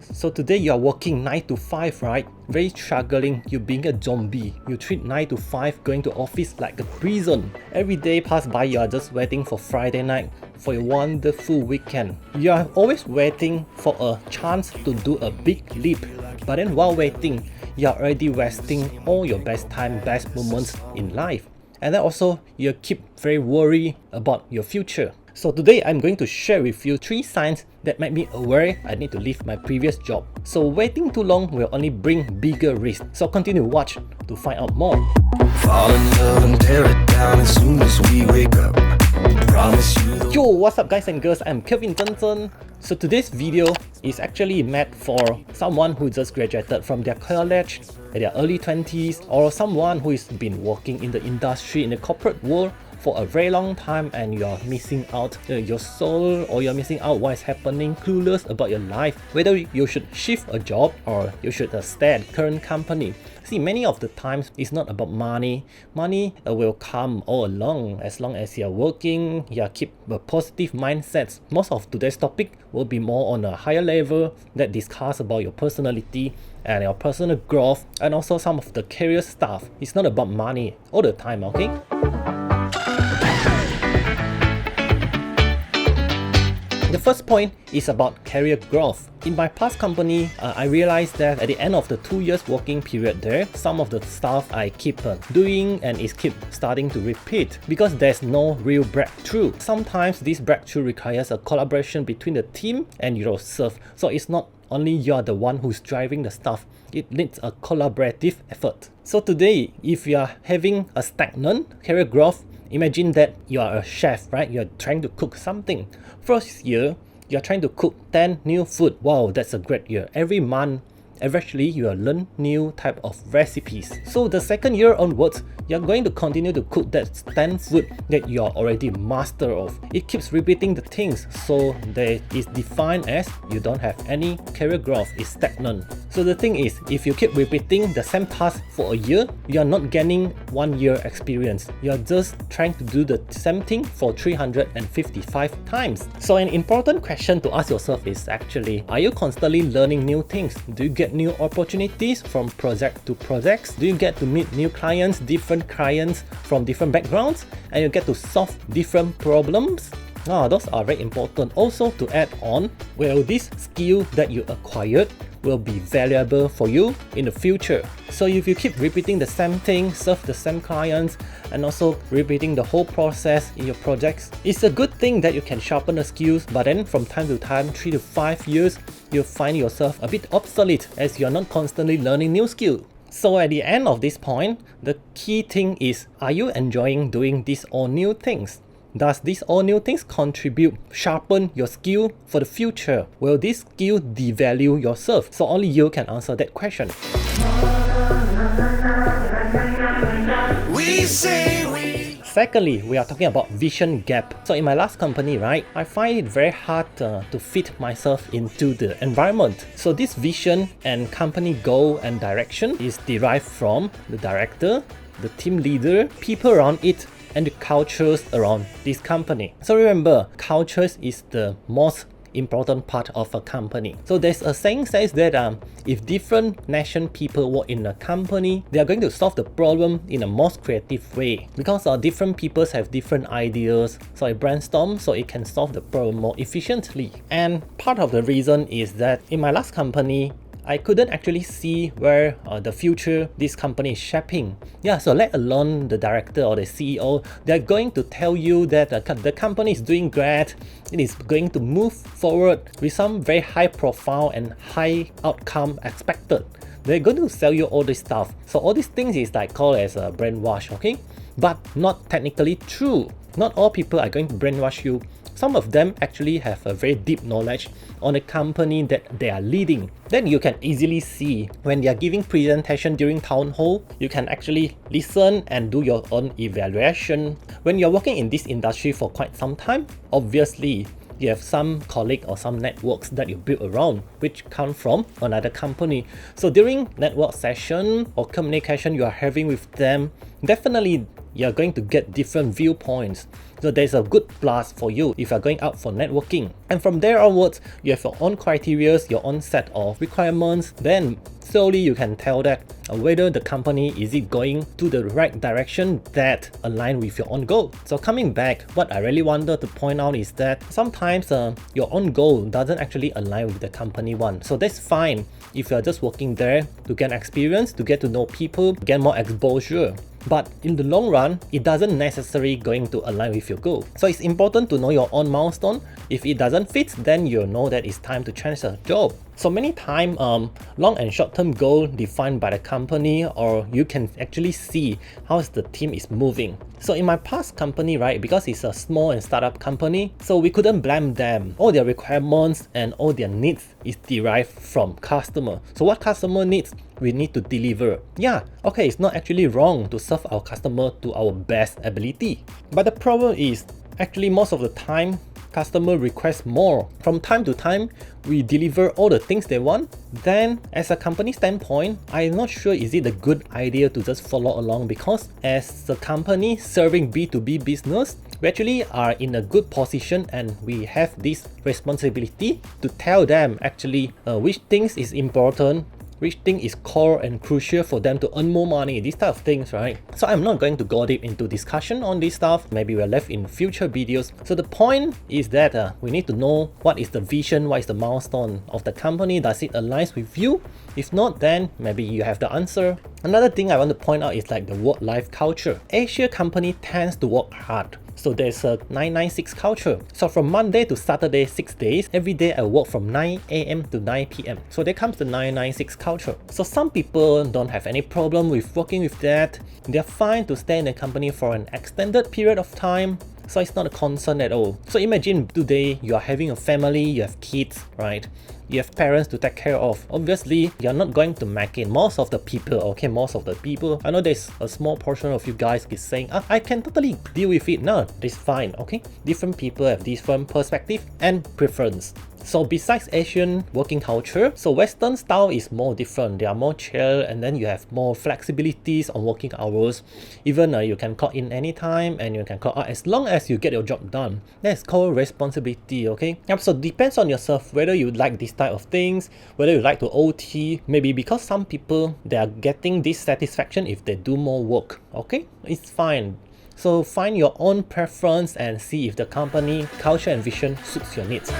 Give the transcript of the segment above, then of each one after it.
So today you are working 9 to 5, right? Very struggling, you being a zombie. You treat 9 to 5 going to office like a prison. Every day pass by, you are just waiting for Friday night for a wonderful weekend. You are always waiting for a chance to do a big leap. But then while waiting, you are already wasting all your best time, best moments in life. And then also, you keep very worried about your future. So today I'm going to share with you 3 signs that make me aware I need to leave my previous job. So waiting too long will only bring bigger risks. So continue watch to find out more. Fall in love and tear it down as soon as we wake up. Promise you the Yo, what's up guys and girls, I'm Kelvin. So today's video is actually meant for someone who just graduated from their college at their early 20s, or someone who has been working in the industry, in the corporate world for a very long time, and you're missing out your soul, or you're missing out what is happening, clueless about your life, whether you should shift a job or you should stay at current company. See, many of the times it's not about money. Money will come all along as long as you're working, you keep a positive mindset. Most of today's topic will be more on a higher level that discuss about your personality and your personal growth, and also some of the career stuff. It's not about money all the time, okay? The first point is about career growth. In my past company, I realized that at the end of the 2 years working period there, some of the stuff I keep doing and is keep starting to repeat because there's no real breakthrough. Sometimes this breakthrough requires a collaboration between the team and yourself. So it's not only you're the one who's driving the stuff, it needs a collaborative effort. So today, if you are having a stagnant career growth, imagine that you are a chef, right? You're trying to cook something. First year, you're trying to cook 10 new food. Wow, that's a great year. Every month, eventually you will learn new type of recipes. So the second year onwards, you're going to continue to cook that 10 food that you're already master of. It keeps repeating the things, so that is defined as you don't have any career growth, it's stagnant. So the thing is, if you keep repeating the same task for a year, you're not gaining 1 year experience. You're just trying to do the same thing for 355 times. So an important question to ask yourself is actually, are you constantly learning new things? Do you get new opportunities from project to projects? Do you get to meet new clients, different clients from different backgrounds, and you get to solve different problems? Those are very important. Also, to add on, well, this skill that you acquired will be valuable for you in the future. So if you keep repeating the same thing, serve the same clients, and also repeating the whole process in your projects, it's a good thing that you can sharpen the skills, but then from time to time, 3 to 5 years, you'll find yourself a bit obsolete as you're not constantly learning new skills. So at the end of this point, the key thing is, are you enjoying doing these all new things? Does these all new things contribute, sharpen your skill for the future? Will this skill devalue yourself? So only you can answer that question. Secondly, we are talking about vision gap. So in my last company, right, I find it very hard to fit myself into the environment. So this vision and company goal and direction is derived from the director, the team leader, people around it, and the cultures around this company. So remember, cultures is the most important part of a company. So there's a saying says that if different nation people work in a company, they are going to solve the problem in a most creative way, because different peoples have different ideas, so it brainstorm so it can solve the problem more efficiently. And part of the reason is that in my last company, I couldn't actually see where the future this company is shaping. So let alone the director or the CEO, they're going to tell you that the company is doing great, it is going to move forward with some very high profile and high outcome expected. They're going to sell you all this stuff. So all these things is like called as a brainwash, okay? But not technically true. Not all people are going to brainwash you. Some of them actually have a very deep knowledge on the company that they are leading. Then you can easily see when they are giving presentation during town hall, you can actually listen and do your own evaluation. When you're working in this industry for quite some time, obviously you have some colleague or some networks that you build around which come from another company. So during network session or communication you are having with them, definitely you're going to get different viewpoints. So there's a good plus for you if you're going out for networking. And from there onwards, you have your own criteria, your own set of requirements. Then slowly you can tell that whether the company is it going to the right direction that align with your own goal. So coming back, what I really wanted to point out is that sometimes your own goal doesn't actually align with the company one. So that's fine if you're just working there to get experience, to get to know people, get more exposure. But in the long run, it doesn't necessarily going to align with your goal. So it's important to know your own milestone. If it doesn't fit, then you'll know that it's time to change the job. So many time, long and short-term goal defined by the company, or you can actually see how the team is moving. So in my past company, right, because it's a small and startup company, so we couldn't blame them. All their requirements and all their needs is derived from customer. So what customer needs, we need to deliver. Yeah, okay, it's not actually wrong to serve our customer to our best ability. But the problem is, actually most of the time, customer requests more. From time to time, we deliver all the things they want. Then as a company standpoint, I'm not sure is it a good idea to just follow along, because as a company serving B2B business, we actually are in a good position and we have this responsibility to tell them actually which things is important, which thing is core and crucial for them to earn more money, these type of things, right? So I'm not going to go deep into discussion on this stuff. Maybe we're left in future videos. So the point is that we need to know what is the vision, what is the milestone of the company, does it align with you? If not, then maybe you have the answer. Another thing I want to point out is like the work-life culture. Asia company tends to work hard. So there's a 996 culture. So from Monday to Saturday, 6 days, every day I work from 9 AM to 9 PM. So there comes the 996 culture. So some people don't have any problem with working with that. They're fine to stay in the company for an extended period of time. So it's not a concern at all. So imagine today you are having a family, you have kids, right? You have parents to take care of. Obviously, you're not going to make it. Most of the people, I know there's a small portion of you guys is saying, I can totally deal with it. No, it's fine, okay? Different people have different perspective and preference. So besides Asian working culture, so Western style is more different. They are more chill, and then you have more flexibilities on working hours. Even you can clock in anytime and you can clock out as long as you get your job done. That's called responsibility, okay? Yep, so depends on yourself whether you like this type of things, whether you like to OT, maybe because some people, they are getting this satisfaction if they do more work, okay? It's fine. So find your own preference and see if the company, culture and vision suits your needs.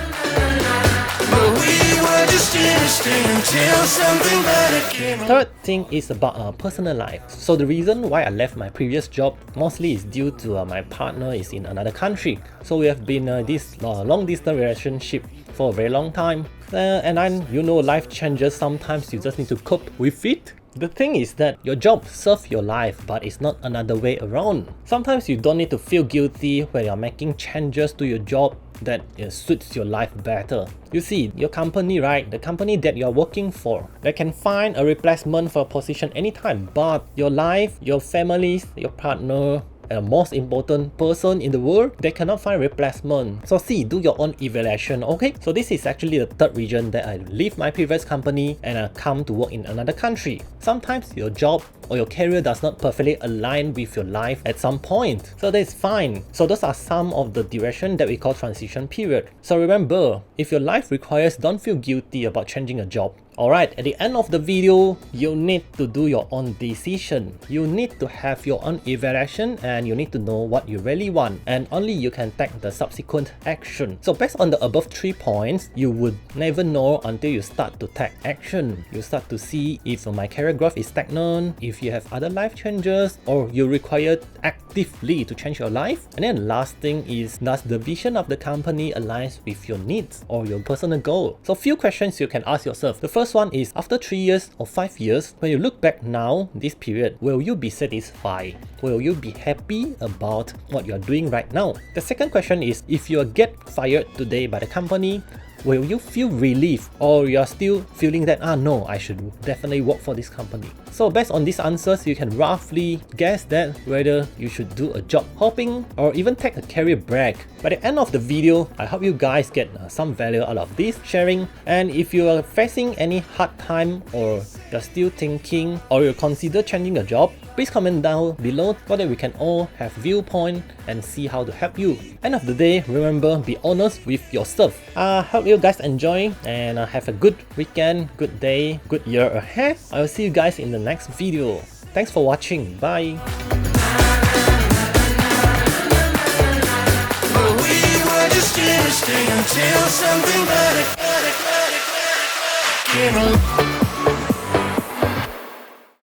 Third thing is about personal life. So the reason why I left my previous job mostly is due to my partner is in another country. So we have been this long distance relationship for a very long time. And then, you know, life changes. Sometimes you just need to cope with it. The thing is that your job serves your life, but it's not another way around. Sometimes you don't need to feel guilty when you're making changes to your job that suits your life better. You see, your company, right? The company that you're working for, they can find a replacement for a position anytime, but your life, your families, your partner, and the most important person in the world, they cannot find replacement. So see, do your own evaluation, okay? So this is actually the third reason that I leave my previous company and I come to work in another country. Sometimes your job or your career does not perfectly align with your life at some point. So that's fine. So those are some of the direction that we call transition period. So remember, if your life requires, don't feel guilty about changing a job. Alright, at the end of the video, you need to do your own decision. You need to have your own evaluation and you need to know what you really want, and only you can take the subsequent action. So based on the above 3 points, you would never know until you start to take action. You start to see if my career growth is stagnant, if you have other life changes, or you require actively to change your life. And then last thing is, does the vision of the company align with your needs or your personal goal? So few questions you can ask yourself. The first one is, after 3 years or 5 years, when you look back now, this period, will you be satisfied? Will you be happy about what you are doing right now? The second question is, if you get fired today by the company, will you feel relief, or you're still feeling that, no, I should definitely work for this company? So based on these answers, you can roughly guess that whether you should do a job hopping or even take a career break. By the end of the video, I hope you guys get some value out of this sharing. And if you are facing any hard time or you're still thinking or you consider changing your job, please comment down below so that we can all have viewpoint and see how to help you. End of the day, remember, be honest with yourself. Hope you guys enjoy and have a good weekend, good day, good year ahead. I will see you guys in the next video. Thanks for watching. Bye. Just here to stay until something better came along.